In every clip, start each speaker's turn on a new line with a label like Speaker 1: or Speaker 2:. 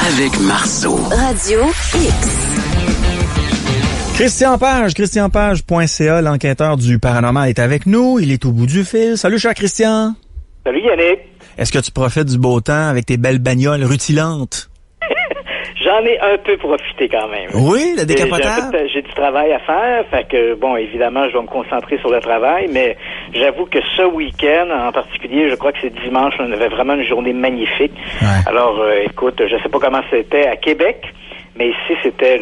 Speaker 1: avec Marceau.
Speaker 2: Radio X.
Speaker 3: Christian Page, christianpage.ca, l'enquêteur du paranormal est avec nous. Il est au bout du fil. Salut, cher Christian.
Speaker 4: Salut, Yannick.
Speaker 3: Est-ce que tu profites du beau temps avec tes belles bagnoles rutilantes?
Speaker 4: J'en ai un peu profité quand même.
Speaker 3: Oui, le décapotable?
Speaker 4: J'ai du travail à faire, fait que, bon, évidemment, je dois me concentrer sur le travail, mais j'avoue que ce week-end, en particulier, je crois que c'est dimanche, on avait vraiment une journée magnifique. Ouais. Alors, écoute, je sais pas comment c'était à Québec, mais ici, c'était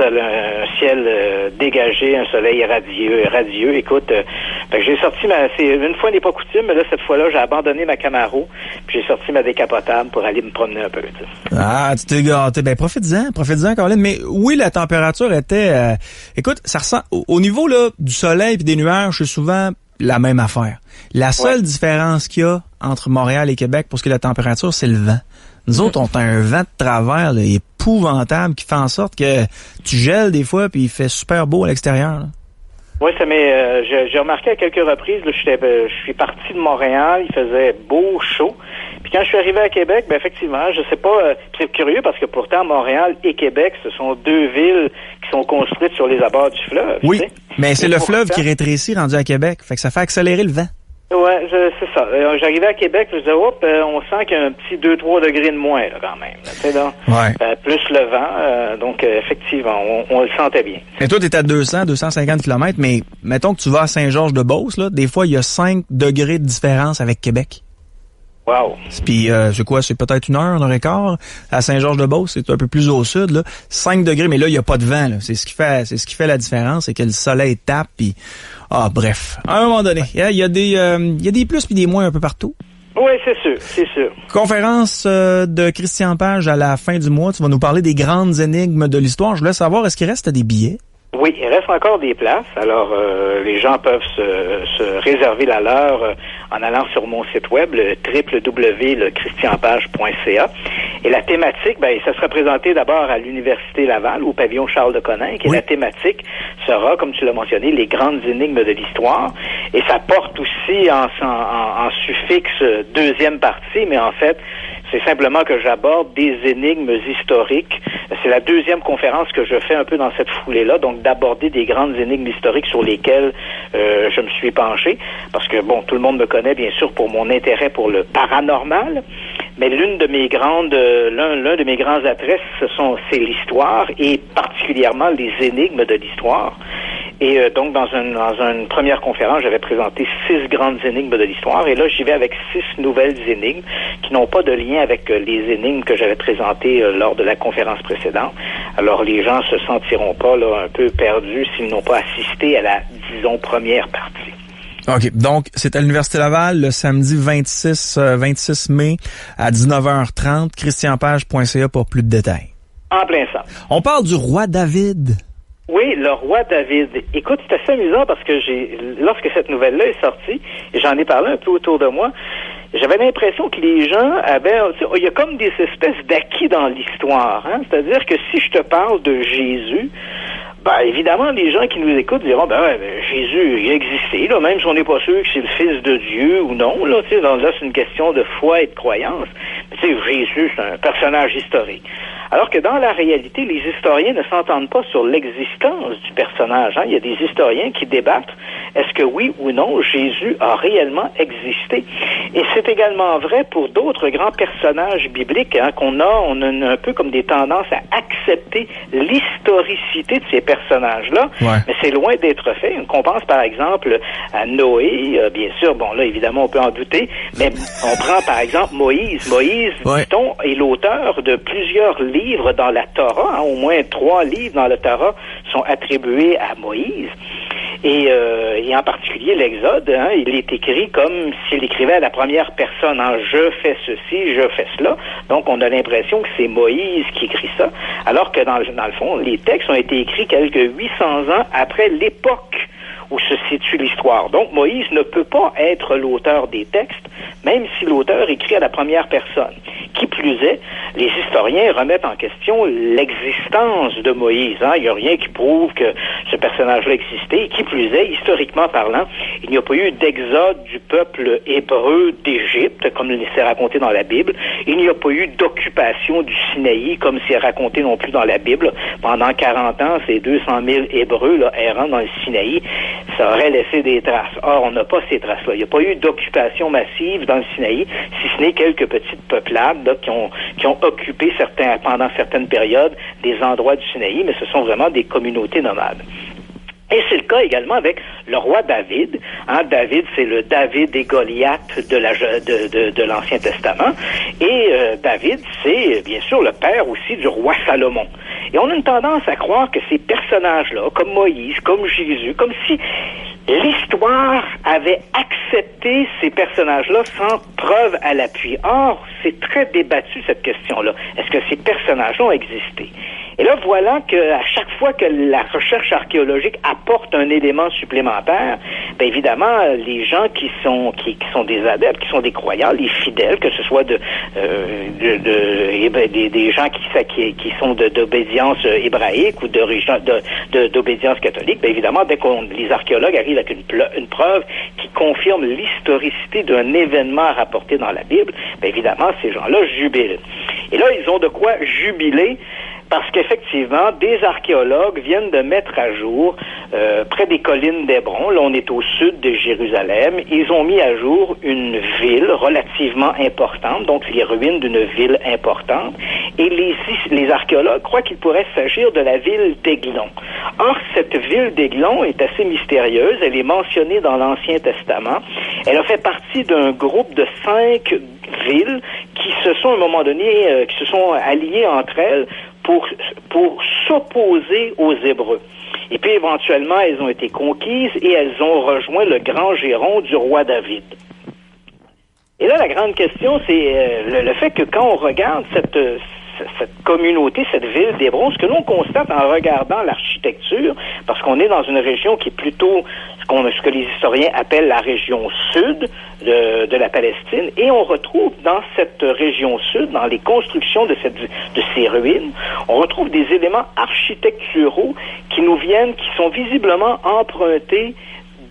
Speaker 4: un ciel dégagé, un soleil radieux. Écoute, j'ai sorti c'est une fois n'est pas coutume, mais là, cette fois-là, j'ai abandonné ma Camaro, puis j'ai sorti ma décapotable pour aller me promener un peu. T'sais.
Speaker 3: Ah, tu t'es gâté. Ben, profites-en, Caroline. Mais oui, la température était... écoute, ça ressent... Au niveau là du soleil et des nuages, c'est souvent la même affaire. La seule différence qu'il y a entre Montréal et Québec pour ce qui est de la température, c'est le vent. Nous autres, on a un vent de travers là, épouvantable qui fait en sorte que tu gèles des fois puis il fait super beau à l'extérieur. Là.
Speaker 4: Oui, ça m'est. J'ai remarqué à quelques reprises. Là, je suis parti de Montréal, il faisait beau, chaud. Puis quand je suis arrivé à Québec, ben effectivement, je sais pas. C'est curieux parce que pourtant Montréal et Québec, ce sont deux villes qui sont construites sur les abords du fleuve.
Speaker 3: Oui,
Speaker 4: tu sais?
Speaker 3: Mais c'est le fleuve qui rétrécit rendu à Québec, fait que ça fait accélérer le vent.
Speaker 4: Ouais, c'est ça. J'arrivais à Québec, je disais, on sent qu'il y a un petit 2-3 degrés de moins, là, quand même. Tu sais, donc, plus le vent, donc effectivement, on le sentait bien.
Speaker 3: Mais toi, t'es à 250 km, mais mettons que tu vas à Saint-Georges-de-Beauce, là, des fois, il y a 5 degrés de différence avec Québec.
Speaker 4: Wow.
Speaker 3: Puis, c'est quoi? C'est peut-être 1 heure, 1h15. À Saint-Georges-de-Beauce, c'est un peu plus au sud, là. 5 degrés, mais là, il n'y a pas de vent, là. C'est ce qui fait la différence, c'est que le soleil tape, puis... Ah, bref. À un moment donné, il y a des plus puis des moins un peu partout.
Speaker 4: Oui, c'est sûr.
Speaker 3: Conférence de Christian Page à la fin du mois. Tu vas nous parler des grandes énigmes de l'histoire. Je voulais savoir, est-ce qu'il reste des billets?
Speaker 4: Oui, il reste encore des places. Alors, les gens peuvent se réserver la leur en allant sur mon site web, le www.christianpage.ca. Et la thématique, ça sera présenté d'abord à l'Université Laval, au pavillon Charles de Coninck. Et la thématique sera, comme tu l'as mentionné, les grandes énigmes de l'histoire. Et ça porte aussi en suffixe deuxième partie, mais en fait, c'est simplement que j'aborde des énigmes historiques. C'est la deuxième conférence que je fais un peu dans cette foulée-là, donc d'aborder des grandes énigmes historiques sur lesquelles je me suis penché. Parce que, bon, tout le monde me connaît, bien sûr, pour mon intérêt pour le paranormal. Mais l'un de mes grands attraits, c'est l'histoire et particulièrement les énigmes de l'histoire. Et donc, dans une première conférence, j'avais présenté 6 grandes énigmes de l'histoire. Et là, j'y vais avec 6 nouvelles énigmes qui n'ont pas de lien avec les énigmes que j'avais présentées lors de la conférence précédente. Alors, les gens se sentiront pas là un peu perdus s'ils n'ont pas assisté à la, disons, première partie.
Speaker 3: OK. Donc, c'est à l'Université Laval le samedi 26 mai à 19h30. christianpage.ca pour plus de détails.
Speaker 4: En plein ça.
Speaker 3: On parle du roi David.
Speaker 4: Oui, le roi David. Écoute, c'est assez amusant parce que lorsque cette nouvelle-là est sortie, et j'en ai parlé un peu autour de moi, j'avais l'impression que les gens avaient... Il y a comme des espèces d'acquis dans l'histoire. Hein? C'est-à-dire que si je te parle de Jésus... évidemment, les gens qui nous écoutent diront, Jésus, il a existé, là, même si on n'est pas sûr que c'est le Fils de Dieu ou non, là, tu sais, là, c'est une question de foi et de croyance. Mais tu sais, Jésus, c'est un personnage historique. Alors que dans la réalité, les historiens ne s'entendent pas sur l'existence du personnage. Hein. Il y a des historiens qui débattent, est-ce que oui ou non, Jésus a réellement existé? Et c'est également vrai pour d'autres grands personnages bibliques, hein, on a un peu comme des tendances à accepter l'historicité de ces personnages-là, mais c'est loin d'être fait. On pense par exemple à Noé, bien sûr, bon là évidemment on peut en douter, mais on prend par exemple Moïse. Moïse, dit-on, est l'auteur de plusieurs livres dans la Torah, hein, au moins 3 livres dans la Torah sont attribués à Moïse. Et en particulier l'Exode, hein, il est écrit comme s'il écrivait à la première personne, hein, je fais ceci, je fais cela. Donc on a l'impression que c'est Moïse qui écrit ça, alors que dans le fond, les textes ont été écrits quelques 800 ans après l'époque où se situe l'histoire. Donc, Moïse ne peut pas être l'auteur des textes, même si l'auteur écrit à la première personne. Qui plus est, les historiens remettent en question l'existence de Moïse. Il n'y a rien qui prouve que ce personnage-là existait. Et qui plus est, historiquement parlant, il n'y a pas eu d'exode du peuple hébreu d'Égypte, comme c'est raconté dans la Bible. Il n'y a pas eu d'occupation du Sinaï, comme c'est raconté non plus dans la Bible. Pendant 40 ans, ces 200 000 Hébreux là, errant dans le Sinaï, ça aurait laissé des traces. Or, on n'a pas ces traces-là. Il n'y a pas eu d'occupation massive dans le Sinaï, si ce n'est quelques petites peuplades là, qui ont occupé pendant certaines périodes des endroits du Sinaï, mais ce sont vraiment des communautés nomades. Et c'est le cas également avec le roi David. David, c'est le David et Goliath de l'Ancien Testament. Et David, c'est bien sûr le père aussi du roi Salomon. Et on a une tendance à croire que ces personnages-là, comme Moïse, comme Jésus, comme si l'histoire avait accepté ces personnages-là sans preuve à l'appui. Or, c'est très débattu cette question-là. Est-ce que ces personnages-là ont existé? Et là, voilà que à chaque fois que la recherche archéologique apporte un élément supplémentaire, bien évidemment, les gens qui sont des adeptes, qui sont des croyants, les fidèles, que ce soit des gens qui sont d'obédience hébraïque ou d'obédience catholique, bien évidemment, dès les archéologues arrivent avec une preuve qui confirme l'historicité d'un événement rapporté dans la Bible, bien évidemment, ces gens-là jubilent. Et là, ils ont de quoi jubiler, parce qu'effectivement, des archéologues viennent de mettre à jour, près des collines d'Hébron, là on est au sud de Jérusalem, ils ont mis à jour une ville relativement importante, donc les ruines d'une ville importante, et les archéologues croient qu'il pourrait s'agir de la ville d'Églon. Or, cette ville d'Églon est assez mystérieuse, elle est mentionnée dans l'Ancien Testament, elle a fait partie d'un groupe de 5 villes qui se sont à un moment donné, qui se sont alliées entre elles pour s'opposer aux Hébreux. Et puis éventuellement, elles ont été conquises et elles ont rejoint le grand giron du roi David. Et là, la grande question, c'est le fait que quand on regarde cette communauté, cette ville d'Hébron, ce que l'on constate en regardant l'architecture, parce qu'on est dans une région qui est plutôt ce que les historiens appellent la région sud de la Palestine, et on retrouve dans cette région sud, dans les constructions de ces ruines, on retrouve des éléments architecturaux qui sont visiblement empruntés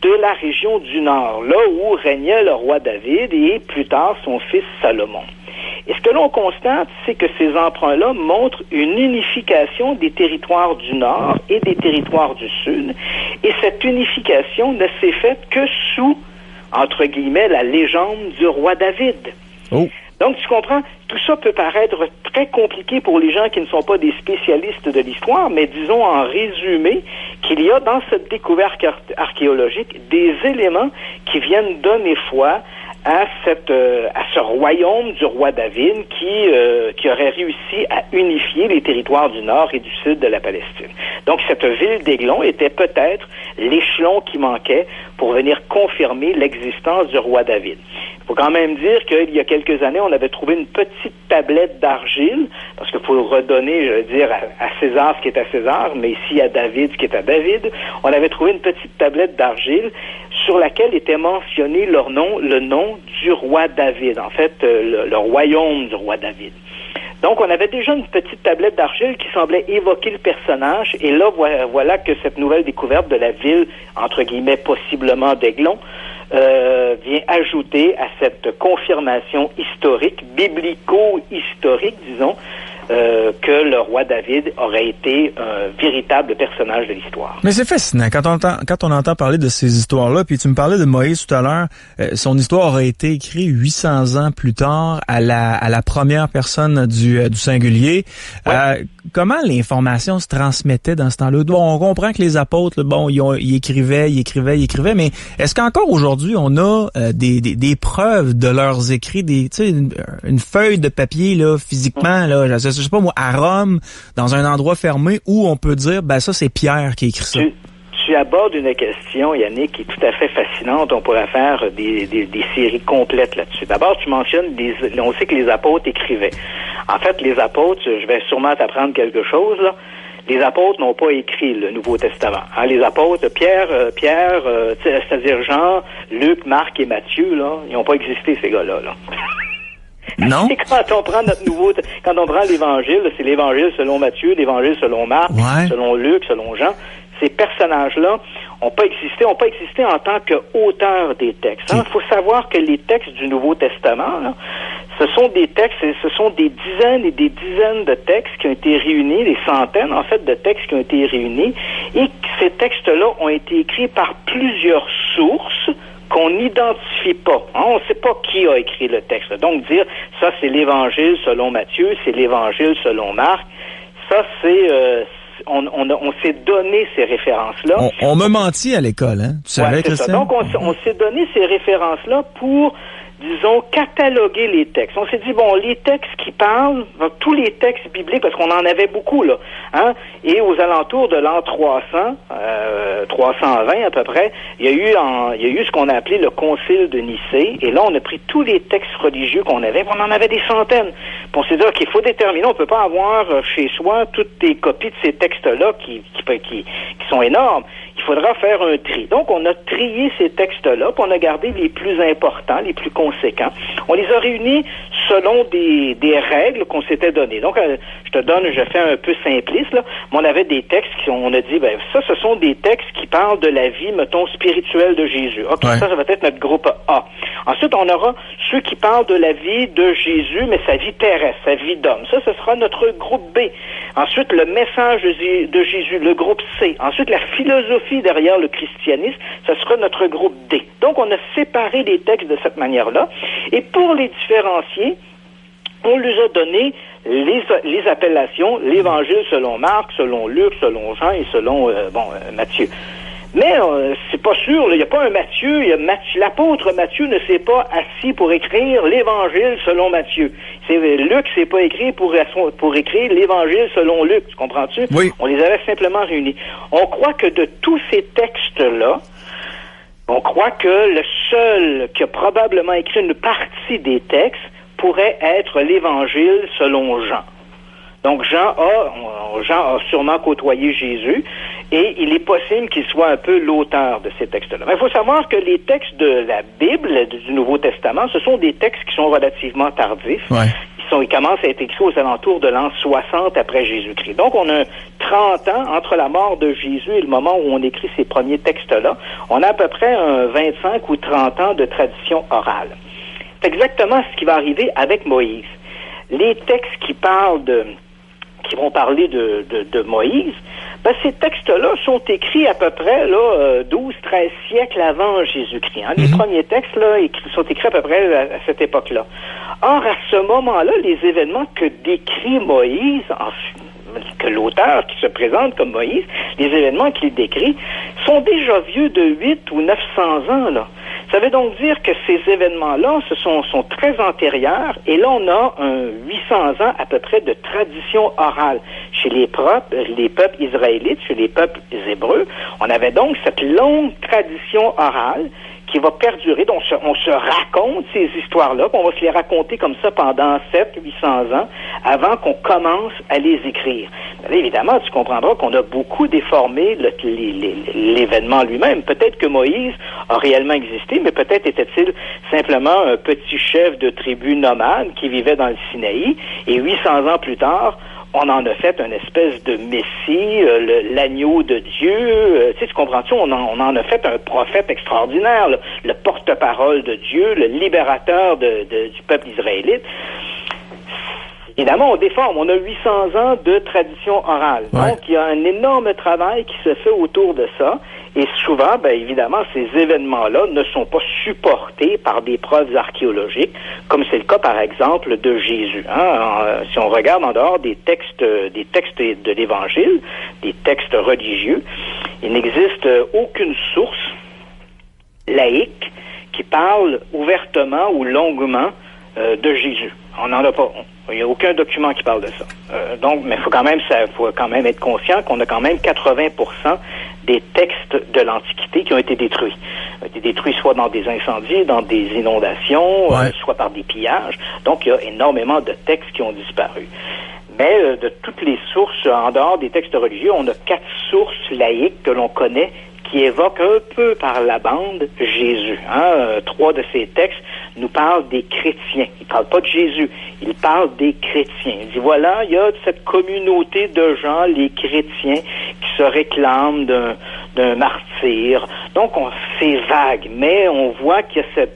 Speaker 4: de la région du Nord, là où régnait le roi David et plus tard son fils Salomon. Et ce que l'on constate, c'est que ces emprunts-là montrent une unification des territoires du Nord et des territoires du Sud. Et cette unification ne s'est faite que sous, entre guillemets, la légende du roi David. Oh. Donc, tu comprends, tout ça peut paraître très compliqué pour les gens qui ne sont pas des spécialistes de l'histoire, mais disons en résumé qu'il y a dans cette découverte archéologique des éléments qui viennent donner foi à ce royaume du roi David qui aurait réussi à unifier les territoires du nord et du sud de la Palestine. Donc cette ville d'Églon était peut-être l'échelon qui manquait pour venir confirmer l'existence du roi David. Il faut quand même dire qu'il y a quelques années, on avait trouvé une petite tablette d'argile, parce qu'il faut redonner, je veux dire, à César ce qui est à César, mais ici à David ce qui est à David. On avait trouvé une petite tablette d'argile sur laquelle était mentionné le nom du roi David, en fait, le royaume du roi David. Donc, on avait déjà une petite tablette d'argile qui semblait évoquer le personnage, et là, voilà que cette nouvelle découverte de la ville, entre guillemets, possiblement d'Églon, vient ajouter à cette confirmation historique, biblico-historique, disons, que le roi David aurait été un véritable personnage de l'histoire.
Speaker 3: Mais c'est fascinant. Quand on entend parler de ces histoires-là, puis tu me parlais de Moïse tout à l'heure, son histoire aurait été écrite 800 ans plus tard à la première personne du singulier. Ouais. Comment l'information se transmettait dans ce temps-là? Bon, on comprend que les apôtres, ils écrivaient, mais est-ce qu'encore aujourd'hui, on a des preuves de leurs écrits, une feuille de papier là, physiquement, là, je sais pas moi, à Rome, dans un endroit fermé, où on peut dire, ça c'est Pierre qui a écrit ça?
Speaker 4: Tu abordes une question, Yannick, qui est tout à fait fascinante. On pourrait faire des séries complètes là-dessus. D'abord, tu mentionnes, on sait que les apôtres écrivaient. En fait, les apôtres, je vais sûrement t'apprendre quelque chose, là. Les apôtres n'ont pas écrit le Nouveau Testament. Hein, les apôtres, Pierre, c'est-à-dire Jean, Luc, Marc et Matthieu, là, ils n'ont pas existé, ces gars-là. Là.
Speaker 3: Non.
Speaker 4: Et quand on prend quand on prend l'Évangile, c'est l'Évangile selon Matthieu, l'Évangile selon Marc, selon Luc, selon Jean. Ces personnages-là n'ont pas existé en tant qu'auteurs des textes. Il faut savoir que les textes du Nouveau Testament, là, ce sont des textes, ce sont des dizaines et des dizaines de textes qui ont été réunis, des centaines en fait de textes qui ont été réunis, et ces textes-là ont été écrits par plusieurs sources qu'on n'identifie pas. Hein? On ne sait pas qui a écrit le texte. Donc dire ça c'est l'Évangile selon Matthieu, c'est l'Évangile selon Marc, ça c'est on s'est donné ces références-là.
Speaker 3: On m'a menti à l'école, hein? Tu savais, Christian?
Speaker 4: Donc, on s'est donné ces références-là pour, disons, cataloguer les textes. On s'est dit, bon, les textes qui parlent, tous les textes bibliques, parce qu'on en avait beaucoup, là, hein, et aux alentours de l'an 320 à peu près, il y a eu ce qu'on a appelé le Concile de Nicée, et là, on a pris tous les textes religieux qu'on avait, on en avait des centaines. Puis on s'est dit, OK, il faut déterminer, on peut pas avoir chez soi toutes les copies de ces textes-là qui sont énormes. Il faudra faire un tri. Donc, on a trié ces textes-là, puis on a gardé les plus importants, les plus conséquents. On les a réunis selon des règles qu'on s'était données. Donc, je fais un peu simpliste, là, mais on avait des textes on a dit, ça, ce sont des textes qui parlent de la vie, mettons, spirituelle de Jésus. OK, ça va être notre groupe A. Ensuite, on aura ceux qui parlent de la vie de Jésus, mais sa vie terrestre, sa vie d'homme. Ça, ce sera notre groupe B. Ensuite, le message de Jésus, le groupe C. Ensuite, la philosophie derrière le christianisme, ce sera notre groupe D. Donc, on a séparé les textes de cette manière-là. Et pour les différencier, on lui a donné les appellations, l'Évangile selon Marc, selon Luc, selon Jean et selon Matthieu. Mais c'est pas sûr, il n'y a pas un Matthieu, l'apôtre Matthieu ne s'est pas assis pour écrire l'Évangile selon Matthieu. Luc s'est pas écrit pour écrire l'Évangile selon Luc, tu comprends-tu?
Speaker 3: Oui.
Speaker 4: On les avait simplement réunis. On croit que de tous ces textes-là, on croit que le seul qui a probablement écrit une partie des textes pourrait être l'Évangile selon Jean. Donc Jean a sûrement côtoyé Jésus et il est possible qu'il soit un peu l'auteur de ces textes-là. Mais il faut savoir que les textes de la Bible, du Nouveau Testament, ce sont des textes qui sont relativement tardifs.
Speaker 3: Ouais.
Speaker 4: Ils commencent à être écrits aux alentours de l'an 60 après Jésus-Christ. Donc on a 30 ans entre la mort de Jésus et le moment où on écrit ces premiers textes-là. On a à peu près 25 ou 30 ans de tradition orale. C'est exactement ce qui va arriver avec Moïse. Les textes qui vont parler de Moïse, ces textes-là sont écrits à peu près 12-13 siècles avant Jésus-Christ. Hein. Les premiers textes là, sont écrits à peu près à cette époque-là. Or, à ce moment-là, les événements que décrit Moïse, que l'auteur qui se présente comme Moïse, les événements qu'il décrit, sont déjà vieux de 8 ou 900 ans, là. Ça veut donc dire que ces événements-là sont très antérieurs, et là, on a 800 ans à peu près de tradition orale. Chez les peuples israélites, chez les peuples hébreux, on avait donc cette longue tradition orale qui va perdurer. Donc, on se raconte ces histoires-là, puis on va se les raconter comme ça pendant 700-800 ans avant qu'on commence à les écrire. Là, évidemment, tu comprendras qu'on a beaucoup déformé l'événement lui-même. Peut-être que Moïse a réellement existé, mais peut-être était-il simplement un petit chef de tribu nomade qui vivait dans le Sinaï, et 800 ans plus tard, on en a fait une espèce de messie, l'agneau de Dieu. Tu comprends-tu? On en a fait un prophète extraordinaire, le porte-parole de Dieu, le libérateur du peuple israélite. Évidemment, on déforme. On a 800 ans de tradition orale. Ouais. Donc, il y a un énorme travail qui se fait autour de ça. Et souvent, évidemment, ces événements-là ne sont pas supportés par des preuves archéologiques, comme c'est le cas, par exemple, de Jésus. Hein? Si on regarde en dehors des textes de l'Évangile, des textes religieux, il n'existe aucune source laïque qui parle ouvertement ou longuement de Jésus. On n'en a pas. Il n'y a aucun document qui parle de ça. Mais faut quand même être conscient qu'on a quand même 80% des textes de l'Antiquité qui ont été détruits. Ils ont été détruits soit dans des incendies, dans des inondations, soit par des pillages. Donc, il y a énormément de textes qui ont disparu. Mais de toutes les sources, en dehors des textes religieux, on a 4 sources laïques que l'on connaît qui évoquent un peu par la bande Jésus. 3 de ces textes nous parlent des chrétiens. Ils ne parlent pas de Jésus, ils parlent des chrétiens. Il dit, voilà, il y a cette communauté de gens, les chrétiens, qui se réclament d'un martyr. Donc, c'est vague, mais on voit qu'il y a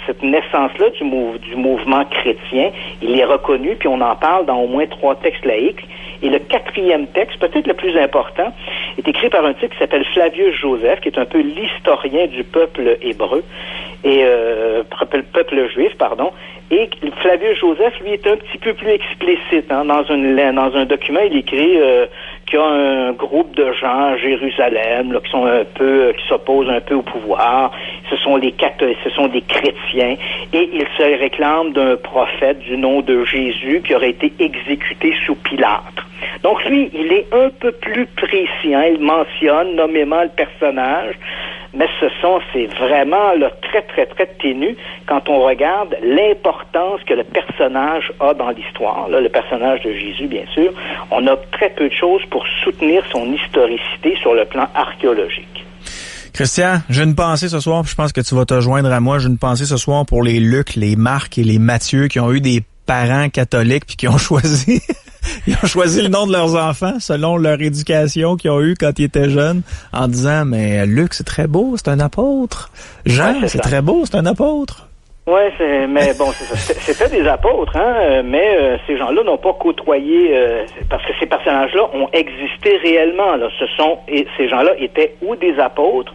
Speaker 4: cette naissance-là du mouvement chrétien. Il est reconnu, puis on en parle dans au moins 3 textes laïques. Et le 4e texte, peut-être le plus important, est écrit par un type qui s'appelle Flavius Joseph, qui est un peu l'historien du peuple hébreu, et peuple juif, pardon. Et Flavius Joseph, lui, est un petit peu plus explicite. Dans un document, il écrit qu'il y a un groupe de gens à Jérusalem là, qui s'opposent un peu au pouvoir. Ce sont des chrétiens, et ils se réclament d'un prophète du nom de Jésus qui aurait été exécuté sous Pilate. Donc lui, il est un peu plus précis. Il mentionne nommément le personnage, mais c'est vraiment là, très, très, très ténu quand on regarde l'importance que le personnage a dans l'histoire. Là, le personnage de Jésus, bien sûr. On a très peu de choses pour soutenir son historicité sur le plan archéologique.
Speaker 3: Christian, j'ai une pensée ce soir, puis je pense que tu vas te joindre à moi. J'ai une pensée ce soir pour les Luc, les Marc et les Matthieu qui ont eu des parents catholiques puis qui ont choisi ils ont choisi le nom de leurs enfants selon leur éducation qu'ils ont eue quand ils étaient jeunes, en disant, mais Luc, c'est très beau, c'est un apôtre. Jean, c'est très beau, c'est un apôtre.
Speaker 4: Oui, mais bon, c'est ça. C'était des apôtres, mais ces gens-là n'ont pas côtoyé, parce que ces personnages-là ont existé réellement. Là. Ces gens-là étaient ou des apôtres,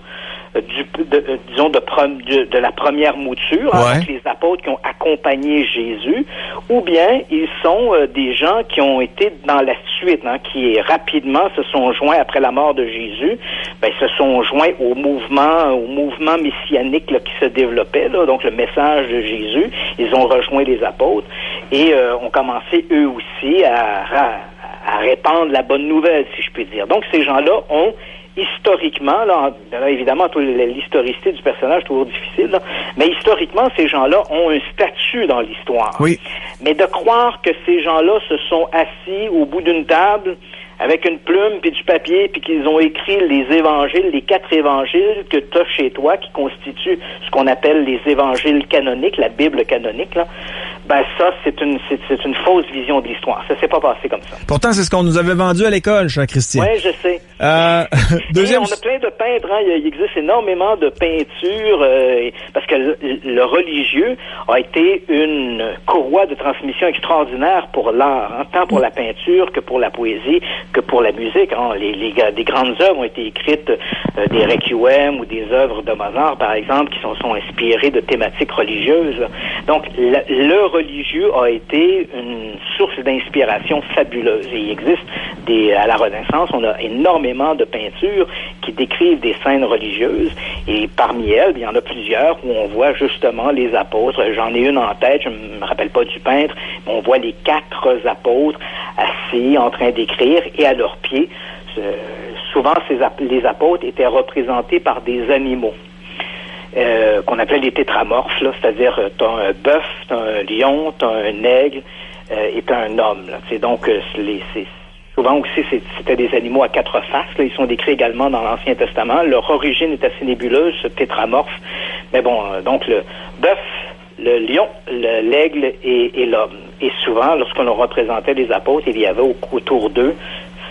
Speaker 4: disons de la première mouture, avec les apôtres qui ont accompagné Jésus, ou bien ils sont des gens qui ont été dans la suite, qui rapidement se sont joints après la mort de Jésus, se sont joints au mouvement messianique là, qui se développait, là, donc le message de Jésus. Ils ont rejoint les apôtres et ont commencé eux aussi à répandre la bonne nouvelle, si je puis dire. Donc ces gens-là ont historiquement, là, évidemment, l'historicité du personnage est toujours difficile, là, mais historiquement, ces gens-là ont un statut dans l'histoire.
Speaker 3: Oui.
Speaker 4: Mais de croire que ces gens-là se sont assis au bout d'une table avec une plume puis du papier puis qu'ils ont écrit les évangiles, les 4 évangiles que tu as chez toi, qui constituent ce qu'on appelle les évangiles canoniques, la Bible canonique, là, ça, c'est une fausse vision de l'histoire. Ça s'est pas passé comme ça.
Speaker 3: Pourtant, c'est ce qu'on nous avait vendu à l'école, cher Christian.
Speaker 4: Oui, je sais.
Speaker 3: Deuxième...
Speaker 4: on a plein de peintres, il existe énormément de peintures, parce que le religieux a été une courroie de transmission extraordinaire pour l'art, tant pour la peinture que pour la poésie, que pour la musique. Des grandes œuvres ont été écrites, des requiem ou des œuvres de Mozart, par exemple, qui sont inspirées de thématiques religieuses. Donc, le religieux a été une source d'inspiration fabuleuse. Et il existe à la Renaissance, on a énormément de peintures qui décrivent des scènes religieuses. Et parmi elles, il y en a plusieurs où on voit justement les apôtres. J'en ai une en tête, je me rappelle pas du peintre, mais on voit les 4 apôtres assis en train d'écrire, et à leurs pieds, souvent les apôtres étaient représentés par des animaux qu'on appelait les tétramorphes, là, c'est-à-dire t'as un bœuf, t'as un lion, t'as un aigle et t'as un homme. Là. Donc souvent aussi c'était des animaux à 4 faces. Là. Ils sont décrits également dans l'Ancien Testament. Leur origine est assez nébuleuse, ce tétramorphe. Mais bon, donc le bœuf, le lion, l'aigle et l'homme. Et souvent, lorsqu'on représentait les apôtres, il y avait autour d'eux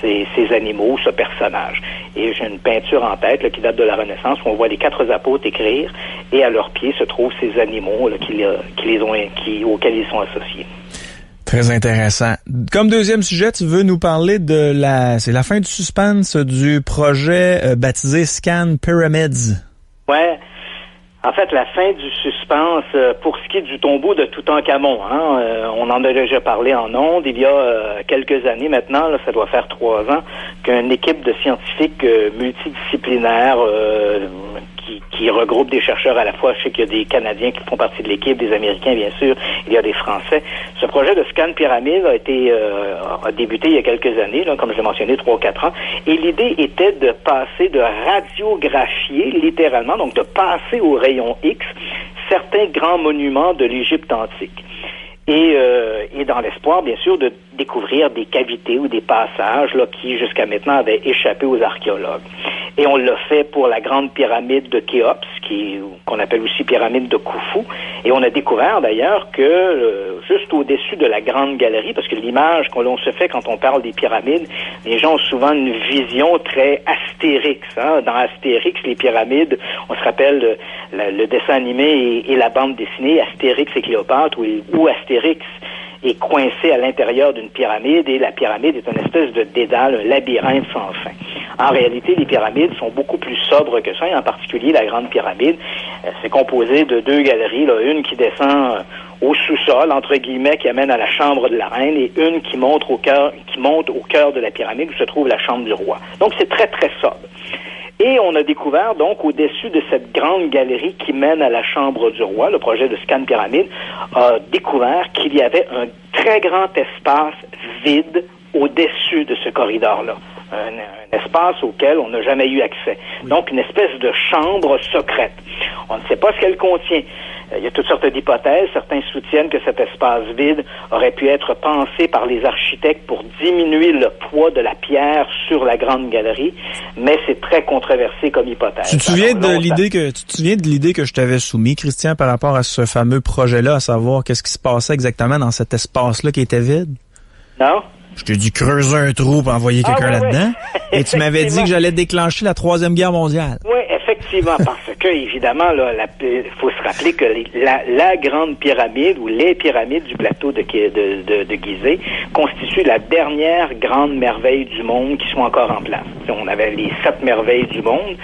Speaker 4: ces animaux, ce personnage. Et j'ai une peinture en tête là, qui date de la Renaissance où on voit les 4 apôtres écrire, et à leurs pieds se trouvent ces animaux là, auxquels ils sont associés.
Speaker 3: Très intéressant. Comme deuxième sujet, tu veux nous parler c'est la fin du suspense du projet baptisé Scan Pyramids.
Speaker 4: Ouais. En fait, la fin du suspense pour ce qui est du tombeau de Toutankhamon. On en a déjà parlé en ondes. Il y a quelques années maintenant, là, ça doit faire 3 ans, qu'une équipe de scientifiques multidisciplinaires qui regroupe des chercheurs à la fois. Je sais qu'il y a des Canadiens qui font partie de l'équipe, des Américains bien sûr, il y a des Français. Ce projet de scan pyramide a débuté il y a quelques années, là, comme je l'ai mentionné, 3 ou 4 ans, et l'idée était de passer, de radiographier littéralement, donc de passer au rayon X certains grands monuments de l'Égypte antique. Et dans l'espoir, bien sûr, de découvrir des cavités ou des passages là, qui, jusqu'à maintenant, avaient échappé aux archéologues. Et on l'a fait pour la grande pyramide de Khéops, qu'on appelle aussi pyramide de Khufu. Et on a découvert, d'ailleurs, que juste au-dessus de la grande galerie, parce que l'image qu'on se fait quand on parle des pyramides, les gens ont souvent une vision très Astérix. Hein? Dans Astérix, les pyramides, on se rappelle le dessin animé et la bande dessinée Astérix et Cléopâtre, où Astérix est coincé à l'intérieur d'une pyramide et la pyramide est une espèce de dédale, un labyrinthe sans fin. En réalité, les pyramides sont beaucoup plus sobres que ça, et en particulier la grande pyramide. C'est composé de 2 galeries, là, une qui descend au sous-sol, entre guillemets, qui amène à la chambre de la reine, et une qui monte au cœur de la pyramide où se trouve la chambre du roi. Donc c'est très très sobre. Et on a découvert, donc, au-dessus de cette grande galerie qui mène à la chambre du roi, le projet de scan pyramide a découvert qu'il y avait un très grand espace vide au-dessus de ce corridor-là. Un espace auquel on n'a jamais eu accès. Donc, une espèce de chambre secrète. On ne sait pas ce qu'elle contient. Il y a toutes sortes d'hypothèses. Certains soutiennent que cet espace vide aurait pu être pensé par les architectes pour diminuer le poids de la pierre sur la grande galerie, mais c'est très controversé comme hypothèse.
Speaker 3: Tu te souviens de l'idée que je t'avais soumise, Christian, par rapport à ce fameux projet-là, à savoir qu'est-ce qui se passait exactement dans cet espace-là qui était vide?
Speaker 4: Non?
Speaker 3: Je t'ai dit creuser un trou pour envoyer quelqu'un là-dedans. Et tu m'avais dit que j'allais déclencher la 3e guerre mondiale.
Speaker 4: Oui, effectivement, parce que, évidemment, là, faut se rappeler que la grande pyramide ou les pyramides du plateau de Gizeh constituent la dernière grande merveille du monde qui soit encore en place. On avait les 7 merveilles du monde.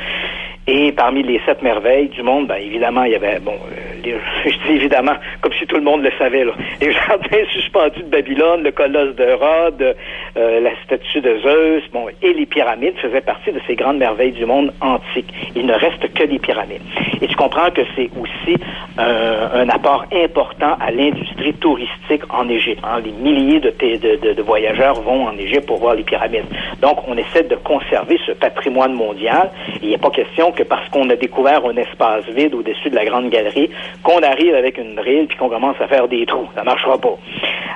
Speaker 4: Et parmi les 7 merveilles du monde, ben évidemment, il y avait, je dis évidemment, comme si tout le monde le savait, là, les jardins suspendus de Babylone, le colosse de Rhodes, la statue de Zeus, et les pyramides faisaient partie de ces grandes merveilles du monde antique. Il ne reste que des pyramides. Et tu comprends que c'est aussi un apport important à l'industrie touristique en Égypte. Hein. Les milliers de voyageurs vont en Égypte pour voir les pyramides. Donc, on essaie de conserver ce patrimoine mondial. Il n'y a pas question que parce qu'on a découvert un espace vide au-dessus de la grande galerie, qu'on arrive avec une drille puis qu'on commence à faire des trous. Ça marchera pas.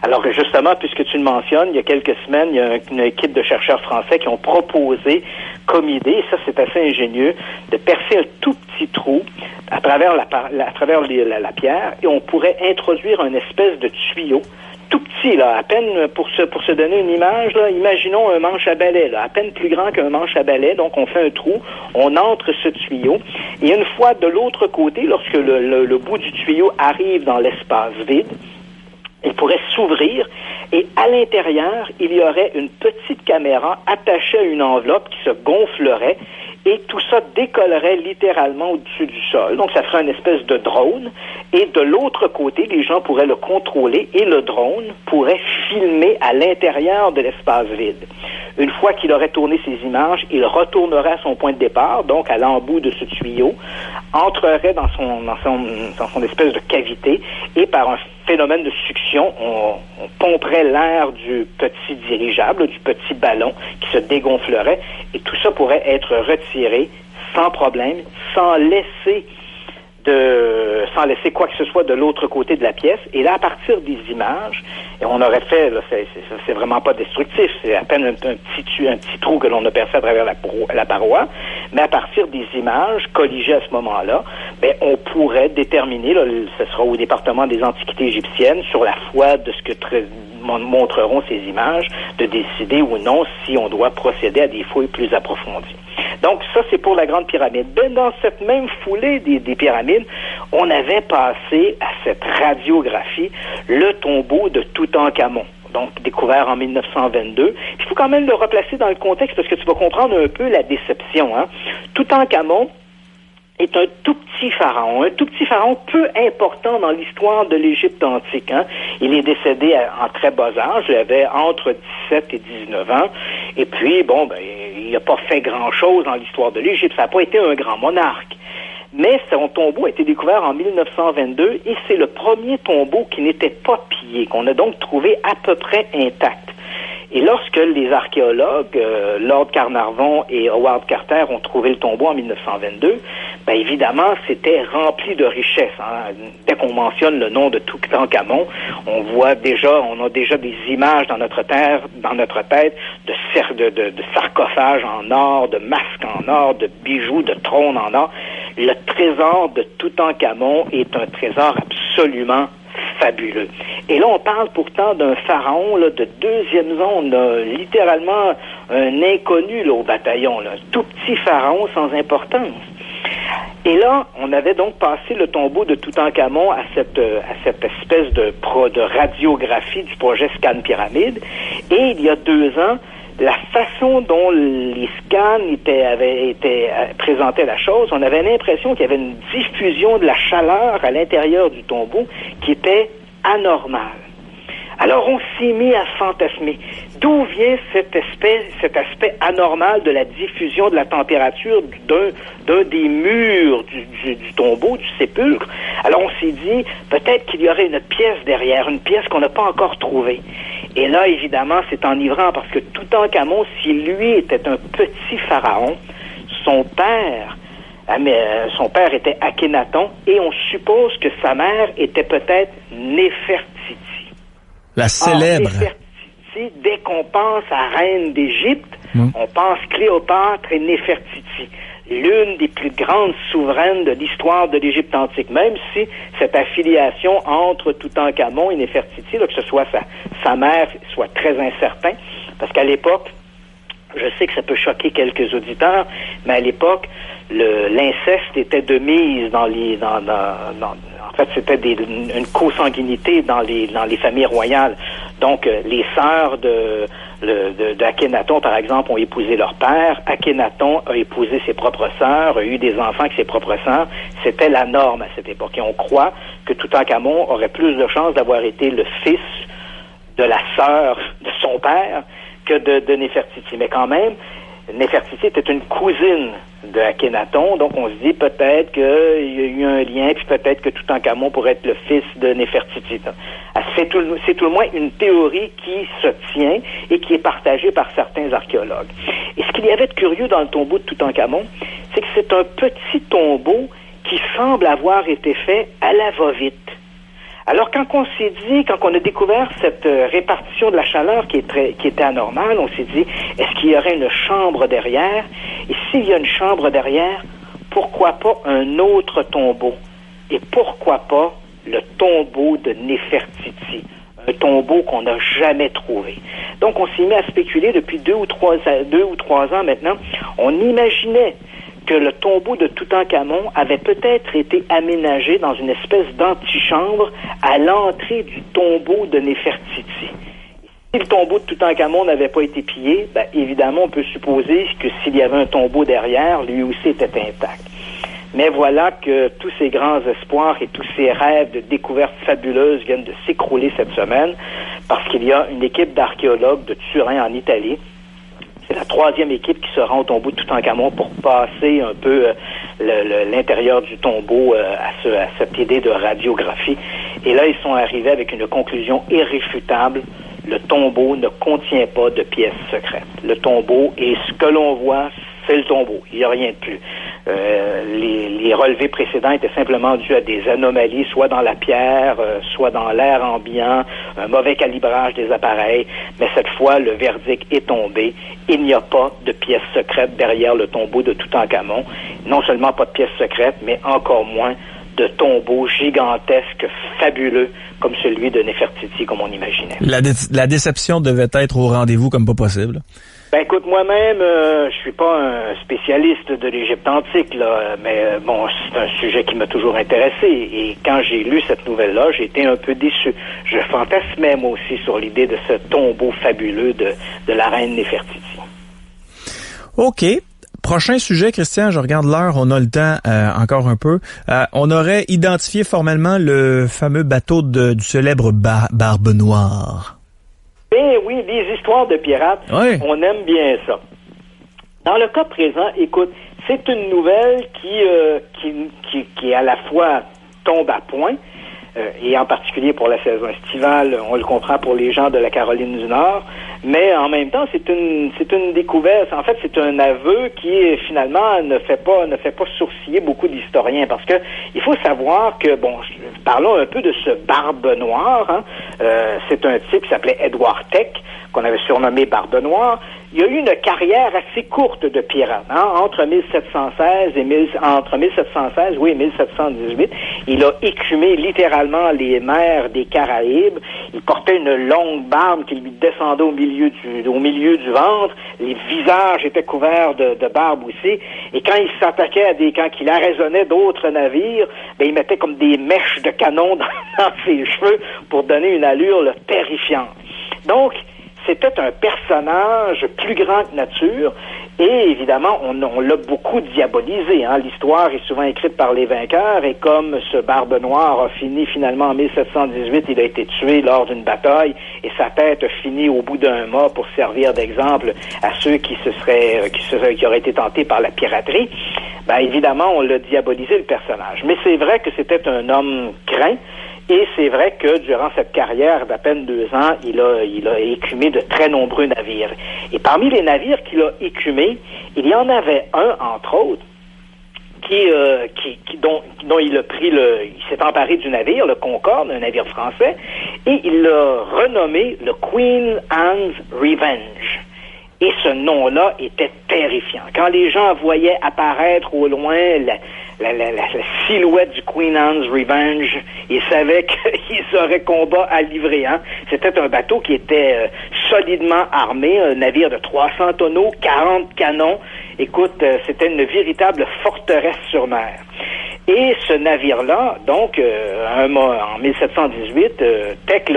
Speaker 4: Alors que justement, puisque tu le mentionnes, il y a quelques semaines, il y a une équipe de chercheurs français qui ont proposé comme idée, et ça c'est assez ingénieux, de percer un tout petit trou à travers la pierre, et on pourrait introduire une espèce de tuyau tout petit, là, à peine pour se donner une image, là, imaginons un manche à balai, là, à peine plus grand qu'un manche à balai, donc on fait un trou, on entre ce tuyau, et une fois de l'autre côté, lorsque le bout du tuyau arrive dans l'espace vide, il pourrait s'ouvrir, et à l'intérieur, il y aurait une petite caméra attachée à une enveloppe qui se gonflerait, et tout ça décollerait littéralement au-dessus du sol. Donc, ça ferait une espèce de drone. Et de l'autre côté, les gens pourraient le contrôler et le drone pourrait filmer à l'intérieur de l'espace vide. Une fois qu'il aurait tourné ses images, il retournerait à son point de départ, donc à l'embout de ce tuyau, entrerait dans son espèce de cavité, et par un phénomène de succion, on pomperait l'air du petit dirigeable, du petit ballon qui se dégonflerait, et tout ça pourrait être retiré sans problème, sans laisser quoi que ce soit de l'autre côté de la pièce. Et là, à partir des images, et on aurait fait, là, c'est vraiment pas destructif, c'est à peine un petit trou que l'on a percé à travers la paroi, mais à partir des images colligées à ce moment-là, on pourrait déterminer, là, ce sera au département des antiquités égyptiennes, sur la foi de ce que montreront ces images, de décider ou non si on doit procéder à des fouilles plus approfondies. Donc ça, c'est pour la grande pyramide. Dans cette même foulée des pyramides, on avait passé à cette radiographie le tombeau de Toutankhamon, donc découvert en 1922. Il faut quand même le replacer dans le contexte parce que tu vas comprendre un peu la déception. Hein? Toutankhamon est un tout petit pharaon peu important dans l'histoire de l'Égypte antique. Hein. Il est décédé en très bas âge, il avait entre 17 et 19 ans, et puis, il n'a pas fait grand-chose dans l'histoire de l'Égypte, ça n'a pas été un grand monarque. Mais son tombeau a été découvert en 1922 et c'est le premier tombeau qui n'était pas pillé, qu'on a donc trouvé à peu près intact. Et lorsque les archéologues, Lord Carnarvon et Howard Carter, ont trouvé le tombeau en 1922, ben évidemment, c'était rempli de richesses. Hein. Dès qu'on mentionne le nom de Toutankhamon, on a déjà des images dans notre tête de sarcophages en or, de masques en or, de bijoux, de trônes en or. Le trésor de Toutankhamon est un trésor absolument fabuleux. Et là, on parle pourtant d'un pharaon là, de deuxième zone, là, littéralement un inconnu là, au bataillon, là, un tout petit pharaon sans importance. Et là, on avait donc passé le tombeau de Toutankhamon à cette espèce de radiographie du projet Scan Pyramide. Et il y a 2 ans, la façon dont les scans avaient été présentés la chose, on avait l'impression qu'il y avait une diffusion de la chaleur à l'intérieur du tombeau qui était anormale. Alors on s'est mis à fantasmer. D'où vient cet aspect anormal de la diffusion de la température d'un des murs du tombeau, du sépulcre? Alors on s'est dit, peut-être qu'il y aurait une pièce derrière, une pièce qu'on n'a pas encore trouvée. Et là, évidemment, c'est enivrant parce que Toutankhamon, si lui était un petit pharaon, son père était Akhenaton et on suppose que sa mère était peut-être Néfertiti.
Speaker 3: La célèbre.
Speaker 4: Néfertiti, dès qu'on pense à reine d'Égypte, on pense Cléopâtre et Néfertiti, l'une des plus grandes souveraines de l'histoire de l'Égypte antique, même si cette affiliation entre Toutankhamon et Néfertiti, là, que ce soit sa mère, soit très incertain, parce qu'à l'époque, je sais que ça peut choquer quelques auditeurs, mais à l'époque, l'inceste était de mise en fait, c'était une consanguinité dans les familles royales. Donc, les sœurs d'Akhenaton, par exemple, ont épousé leur père. Akhenaton a épousé ses propres sœurs, a eu des enfants avec ses propres sœurs. C'était la norme à cette époque. Et on croit que Toutankhamon aurait plus de chances d'avoir été le fils de la sœur de son père que de Néfertiti. Mais quand même, Néfertiti était une cousine de Akhenaton, donc on se dit peut-être qu'il y a eu un lien, puis peut-être que Toutankhamon pourrait être le fils de Néfertiti. C'est tout le moins une théorie qui se tient et qui est partagée par certains archéologues. Et ce qu'il y avait de curieux dans le tombeau de Toutankhamon, c'est que c'est un petit tombeau qui semble avoir été fait à la va-vite. Alors, quand on a découvert cette répartition de la chaleur qui était anormale, on s'est dit, est-ce qu'il y aurait une chambre derrière? Et s'il y a une chambre derrière, pourquoi pas un autre tombeau? Et pourquoi pas le tombeau de Néfertiti? Un tombeau qu'on n'a jamais trouvé. Donc, on s'est mis à spéculer depuis 2 ou 3 ans maintenant. On imaginait que le tombeau de Toutankhamon avait peut-être été aménagé dans une espèce d'antichambre à l'entrée du tombeau de Néfertiti. Si le tombeau de Toutankhamon n'avait pas été pillé, ben, évidemment, on peut supposer que s'il y avait un tombeau derrière, lui aussi était intact. Mais voilà que tous ces grands espoirs et tous ces rêves de découvertes fabuleuses viennent de s'écrouler cette semaine parce qu'il y a une équipe d'archéologues de Turin en Italie. C'est la 3e équipe qui se rend au tombeau de Toutankhamon pour passer un peu l'intérieur du tombeau à cette idée de radiographie. Et là, ils sont arrivés avec une conclusion irréfutable. Le tombeau ne contient pas de pièces secrètes. Le tombeau, et ce que l'on voit, c'est le tombeau. Il n'y a rien de plus. Les relevés précédents étaient simplement dus à des anomalies, soit dans la pierre, soit dans l'air ambiant, un mauvais calibrage des appareils. Mais cette fois, le verdict est tombé. Il n'y a pas de pièces secrètes derrière le tombeau de Toutankhamon. Non seulement pas de pièces secrètes, mais encore moins de tombeaux gigantesques, fabuleux, comme celui de Néfertiti, comme on imaginait.
Speaker 3: La déception devait être au rendez-vous comme pas possible.
Speaker 4: Ben écoute, moi-même, je suis pas un spécialiste de l'Égypte antique, là, mais bon, c'est un sujet qui m'a toujours intéressé. Et quand j'ai lu cette nouvelle-là, j'ai été un peu déçu. Je fantasmais moi aussi sur l'idée de ce tombeau fabuleux de la reine Néfertiti.
Speaker 3: OK. Prochain sujet, Christian, je regarde l'heure, on a le temps encore un peu. On aurait identifié formellement le fameux bateau du célèbre Barbe Noire.
Speaker 4: Ben oui, les histoires de pirates, oui. On aime bien ça. Dans le cas présent, écoute, c'est une nouvelle qui à la fois tombe à point, et en particulier pour la saison estivale, on le comprend pour les gens de la Caroline du Nord, mais en même temps, c'est une découverte. En fait, c'est un aveu qui finalement ne fait pas sourciller beaucoup d'historiens, parce que il faut savoir que, parlons un peu de ce Barbe Noire, hein. C'est un type qui s'appelait Edward Teck, qu'on avait surnommé Barbe Noire. Il a eu une carrière assez courte de pirate, hein, entre 1716 et 1718. Il a écumé littéralement les mers des Caraïbes. Il portait une longue barbe qui lui descendait au milieu du ventre. Les visages étaient couverts de barbe aussi. Et quand il s'attaquait quand il arraisonnait d'autres navires, il mettait comme des mèches de canon dans ses cheveux pour donner une allure terrifiante. Donc, c'était un personnage plus grand que nature, et évidemment, on l'a beaucoup diabolisé. Hein. L'histoire est souvent écrite par les vainqueurs, et comme ce Barbe Noire a fini finalement en 1718, il a été tué lors d'une bataille, et sa tête a fini au bout d'un mât pour servir d'exemple à ceux qui auraient été tentés par la piraterie. Évidemment, on l'a diabolisé, le personnage. Mais c'est vrai que c'était un homme craint. Et c'est vrai que durant cette carrière d'à peine 2 ans, il a écumé de très nombreux navires. Et parmi les navires qu'il a écumés, il y en avait un, entre autres, dont il s'est emparé du navire, le Concorde, un navire français, et il l'a renommé le Queen Anne's Revenge. Et ce nom-là était terrifiant. Quand les gens voyaient apparaître au loin la silhouette du Queen Anne's Revenge, ils savaient qu'ils auraient combat à livrer. Hein? C'était un bateau qui était solidement armé, un navire de 300 tonneaux, 40 canons. Écoute, c'était une véritable forteresse sur mer. Et ce navire-là, donc, en 1718, Teck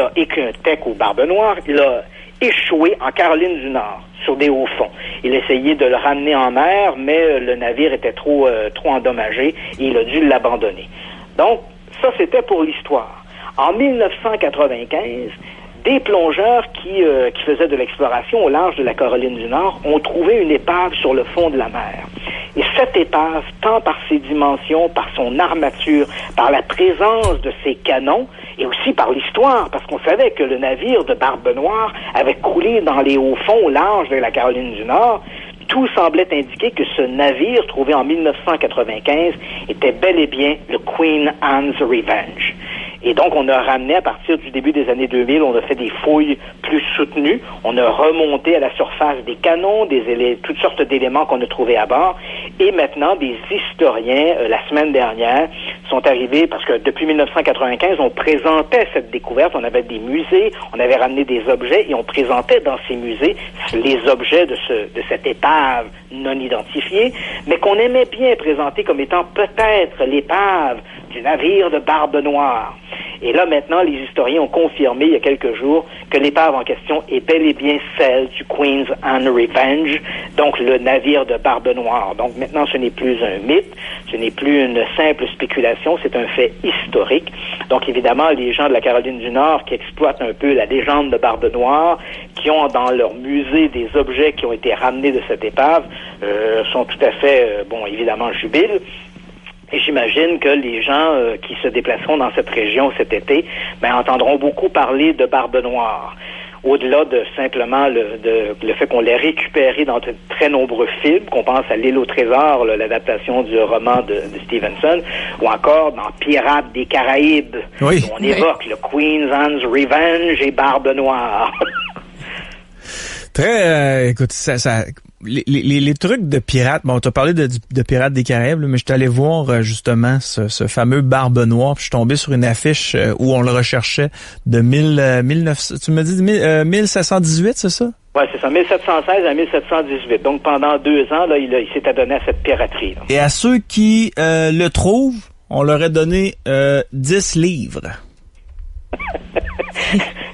Speaker 4: ou Barbe Noire, il a échoué en Caroline du Nord, sur des hauts fonds. Il essayait de le ramener en mer, mais le navire était trop endommagé et il a dû l'abandonner. Donc, ça, c'était pour l'histoire. En 1995, des plongeurs qui faisaient de l'exploration au large de la Caroline du Nord ont trouvé une épave sur le fond de la mer. Et cette épave, tant par ses dimensions, par son armature, par la présence de ses canons, et aussi par l'histoire, parce qu'on savait que le navire de Barbe Noire avait coulé dans les hauts fonds au large de la Caroline du Nord, tout semblait indiquer que ce navire, trouvé en 1995, était bel et bien le Queen Anne's Revenge. Et donc, on a ramené, à partir du début des années 2000, on a fait des fouilles plus soutenues. On a remonté à la surface des canons, toutes sortes d'éléments qu'on a trouvés à bord. Et maintenant, des historiens, la semaine dernière, sont arrivés, parce que depuis 1995, on présentait cette découverte. On avait des musées, on avait ramené des objets, et on présentait dans ces musées les objets de cette épave non identifiée, mais qu'on aimait bien présenter comme étant peut-être l'épave du navire de Barbe Noire. Et là, maintenant, les historiens ont confirmé il y a quelques jours que l'épave en question est bel et bien celle du Queen's Anne Revenge, donc le navire de Barbe Noire. Donc maintenant, ce n'est plus un mythe, ce n'est plus une simple spéculation, c'est un fait historique. Donc évidemment, les gens de la Caroline du Nord qui exploitent un peu la légende de Barbe Noire, qui ont dans leur musée des objets qui ont été ramenés de cette épave, sont tout à fait, évidemment, jubiles. Et j'imagine que les gens qui se déplaceront dans cette région cet été entendront beaucoup parler de Barbe Noire. Au-delà de simplement le fait qu'on l'ait récupéré dans de très nombreux films, qu'on pense à L'île au trésor, l'adaptation du roman de Stevenson, ou encore dans Pirates des Caraïbes,
Speaker 3: oui,
Speaker 4: où on évoque le Queen's Anne's Revenge et Barbe Noire.
Speaker 3: Très, écoute, les trucs de pirates, on t'a parlé de Pirates des Caraïbes, mais je suis allé voir justement ce fameux Barbe Noire, puis je suis tombé sur une affiche où on le recherchait de 1718, c'est ça?
Speaker 4: Ouais, c'est ça, 1716 à 1718. Donc pendant 2 ans, là, il s'est adonné à cette piraterie. Là.
Speaker 3: Et à ceux qui le trouvent, on leur a donné 10 livres.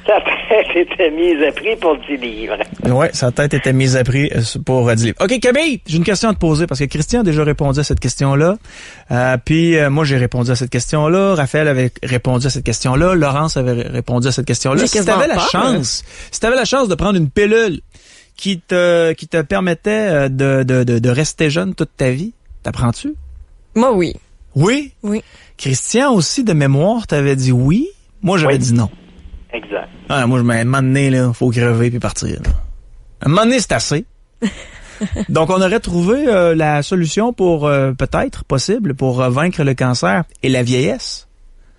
Speaker 4: Sa tête était mise à prix pour 10 livres.
Speaker 3: Ouais, sa tête était mise à prix pour 10 livres. OK, Camille, j'ai une question à te poser parce que Christian a déjà répondu à cette question-là. Puis moi, j'ai répondu à cette question-là. Raphaël avait répondu à cette question-là. Laurence avait répondu à cette question-là. Si t'avais la chance de prendre une pilule qui te permettait de rester jeune toute ta vie, T'apprends-tu?
Speaker 1: Moi, oui.
Speaker 3: Oui?
Speaker 1: Oui.
Speaker 3: Christian aussi, de mémoire, t'avais dit oui. Moi, j'avais dit non.
Speaker 4: Exact.
Speaker 3: Ah, moi, à un moment donné, là, faut crever puis partir. Là. À un moment donné, c'est assez. Donc, on aurait trouvé la solution pour, peut-être, possible, pour vaincre le cancer et la vieillesse.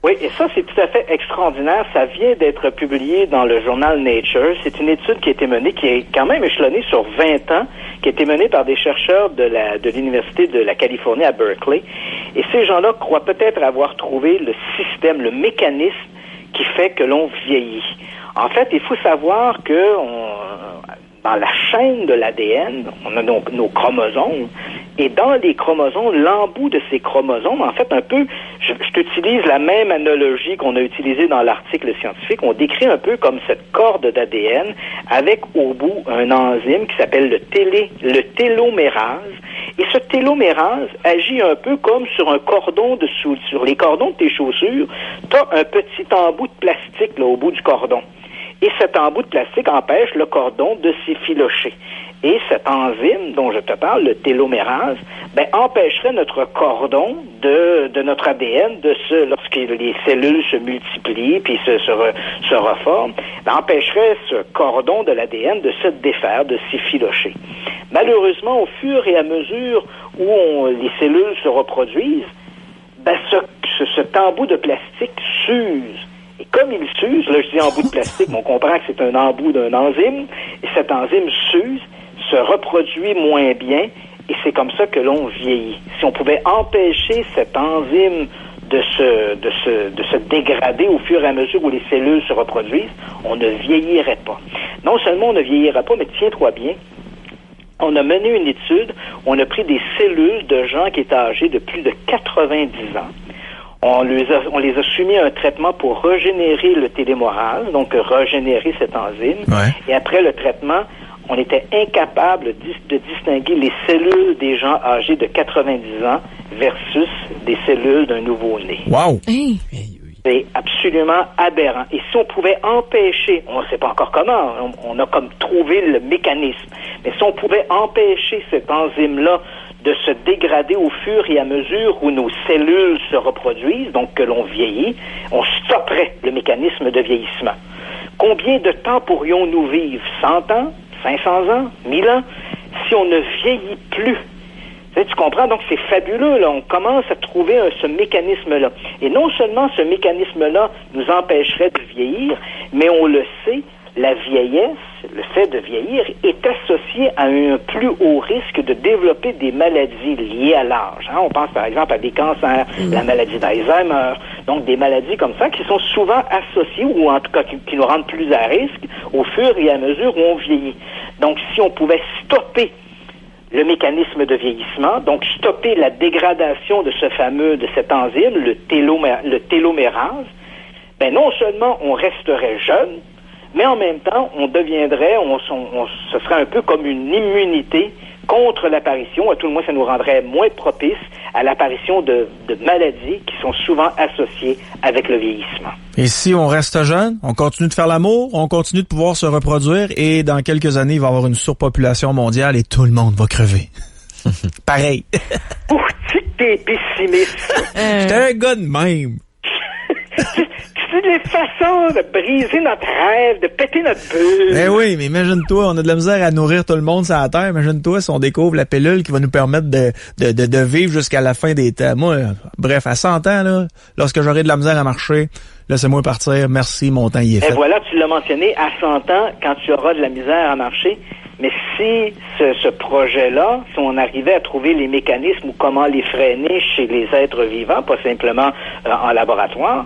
Speaker 4: Oui, et ça, c'est tout à fait extraordinaire. Ça vient d'être publié dans le journal Nature. C'est une étude qui a été menée, qui est quand même échelonnée sur 20 ans, qui a été menée par des chercheurs de l'Université de la Californie à Berkeley. Et ces gens-là croient peut-être avoir trouvé le système, le mécanisme qui fait que l'on vieillit. En fait, il faut savoir que dans la chaîne de l'ADN, on a nos chromosomes, et dans les chromosomes, l'embout de ces chromosomes, en fait, un peu, je t'utilise la même analogie qu'on a utilisée dans l'article scientifique, on décrit un peu comme cette corde d'ADN avec au bout un enzyme qui s'appelle le télomérase. Et ce télomérase agit un peu comme sur un cordon sur les cordons de tes chaussures, tu as un petit embout de plastique là, au bout du cordon. Et cet embout de plastique empêche le cordon de s'effilocher. Et cet enzyme dont je te parle, le télomérase, empêcherait notre cordon de notre ADN lorsque les cellules se multiplient puis se reforment, empêcherait ce cordon de l'ADN de se défaire, de s'effilocher. Malheureusement, au fur et à mesure où les cellules se reproduisent, cet embout de plastique s'use. Et comme il s'use, là je dis embout de plastique, mais on comprend que c'est un embout d'un enzyme, et cet enzyme s'use, se reproduit moins bien, et c'est comme ça que l'on vieillit. Si on pouvait empêcher cet enzyme de se dégrader au fur et à mesure où les cellules se reproduisent, on ne vieillirait pas. Non seulement on ne vieillirait pas, mais tiens-toi bien, on a mené une étude où on a pris des cellules de gens qui étaient âgés de plus de 90 ans. On les a soumis à un traitement pour régénérer le télomérase, donc régénérer cette enzyme.
Speaker 3: Ouais.
Speaker 4: Et après le traitement, on était incapable de distinguer les cellules des gens âgés de 90 ans versus des cellules d'un nouveau-né.
Speaker 3: Wow!
Speaker 1: Hey.
Speaker 4: C'est absolument aberrant. Et si on pouvait empêcher, on ne sait pas encore comment, on a comme trouvé le mécanisme, mais si on pouvait empêcher cette enzyme-là de se dégrader au fur et à mesure où nos cellules se reproduisent, donc que l'on vieillit, on stopperait le mécanisme de vieillissement. Combien de temps pourrions-nous vivre? 100 ans? 500 ans? 1000 ans? Si on ne vieillit plus. Tu comprends? Donc, c'est fabuleux, là. On commence à trouver ce mécanisme-là. Et non seulement ce mécanisme-là nous empêcherait de vieillir, mais on le sait, la vieillesse, le fait de vieillir, est associé à un plus haut risque de développer des maladies liées à l'âge. On pense par exemple à des cancers, la maladie d'Alzheimer, donc des maladies comme ça qui sont souvent associées, ou en tout cas qui nous rendent plus à risque au fur et à mesure où on vieillit. Donc si on pouvait stopper le mécanisme de vieillissement, donc stopper la dégradation de cette enzyme, le télomérase, non seulement on resterait jeune, mais en même temps, on deviendrait, ce serait un peu comme une immunité contre l'apparition, à tout le moins ça nous rendrait moins propice à l'apparition de maladies qui sont souvent associées avec le vieillissement.
Speaker 3: Et si on reste jeune, on continue de faire l'amour, on continue de pouvoir se reproduire, et dans quelques années, il va y avoir une surpopulation mondiale et tout le monde va crever. Pareil.
Speaker 4: Ouh, tu t'es pessimiste.
Speaker 3: J'étais un gars de même.
Speaker 4: C'est des façons de briser notre rêve, de péter notre bulle.
Speaker 3: Ben oui, mais imagine-toi, on a de la misère à nourrir tout le monde sur la Terre. Imagine-toi si on découvre la pilule qui va nous permettre de vivre jusqu'à la fin des temps. Moi, bref, à 100 ans, là, lorsque j'aurai de la misère à marcher, laissez-moi partir. Merci, mon temps y est fait.
Speaker 4: Et voilà, tu l'as mentionné, à 100 ans, quand tu auras de la misère à marcher. Mais si ce projet-là, si on arrivait à trouver les mécanismes ou comment les freiner chez les êtres vivants, pas simplement en laboratoire,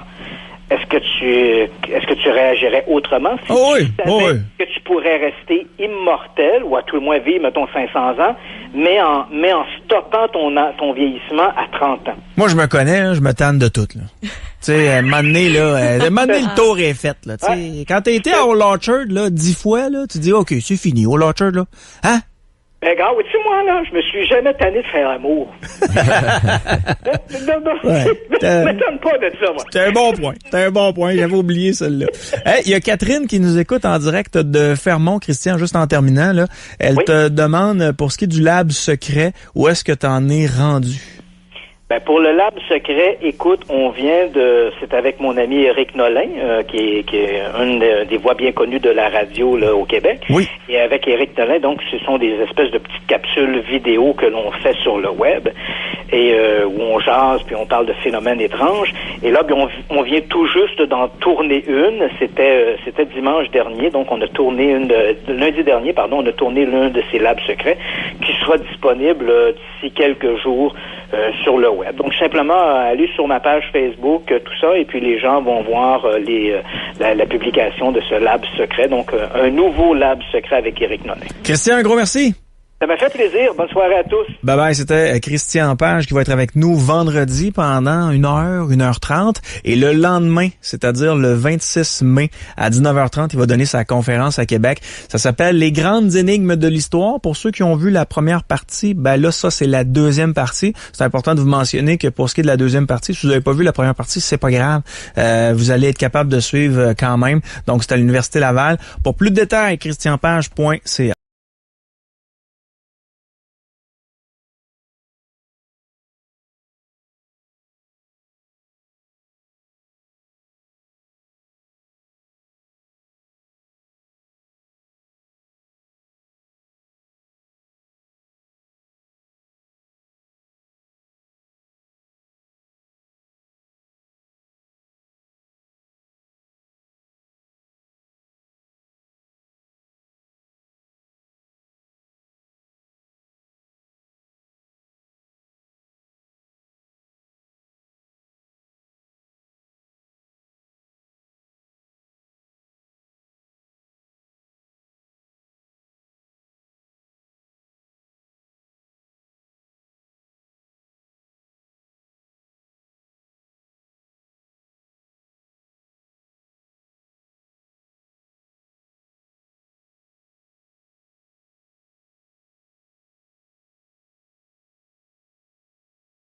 Speaker 4: est-ce que tu réagirais autrement si tu savais que tu pourrais rester immortel, ou à tout le moins vivre, mettons, 500 ans, mais en stoppant ton vieillissement à 30 ans?
Speaker 3: Moi, je me connais, là, je me tanne de tout, là. Tu sais, un moment donné, le tour est fait, là. Tu sais, quand t'as été à Old Orchard, là, 10 fois, là, tu dis, OK, c'est fini, Old Orchard, là. Hein?
Speaker 4: Ben, gars, tu sais, moi, là, je me suis jamais tanné de faire amour. Ne m'étonne pas de ça, moi.
Speaker 3: C'est un bon point. J'avais oublié celle-là. Hey, il y a Catherine qui nous écoute en direct de Fermont, Christian, juste en terminant, là. Elle te demande, pour ce qui est du lab secret, où est-ce que t'en es rendu?
Speaker 4: Ben, pour le lab secret, écoute, c'est avec mon ami Éric Nolin, qui est une des voix bien connues de la radio là, au Québec.
Speaker 3: Oui.
Speaker 4: Et avec Éric Nolin, donc, ce sont des espèces de petites capsules vidéo que l'on fait sur le web et où on jase puis on parle de phénomènes étranges. Et là, on vient tout juste d'en tourner une. C'était dimanche dernier, donc on a tourné lundi dernier, on a tourné l'un de ces labs secrets qui sera disponible d'ici quelques jours sur le web. Donc, simplement, aller sur ma page Facebook, tout ça, et puis les gens vont voir la publication de ce lab secret. Donc, un nouveau lab secret avec Éric Nolin.
Speaker 3: Christian, un gros merci.
Speaker 4: Ça m'a fait plaisir. Bonne soirée à tous.
Speaker 3: Bye bye, c'était Christian Page qui va être avec nous vendredi pendant 1h30. Et le lendemain, c'est-à-dire le 26 mai à 19h30, il va donner sa conférence à Québec. Ça s'appelle Les grandes énigmes de l'histoire. Pour ceux qui ont vu la première partie, ben là, ça, c'est la deuxième partie. C'est important de vous mentionner que pour ce qui est de la deuxième partie, si vous n'avez pas vu la première partie, c'est pas grave. Vous allez être capable de suivre quand même. Donc, c'est à l'Université Laval. Pour plus de détails, christianpage.ca.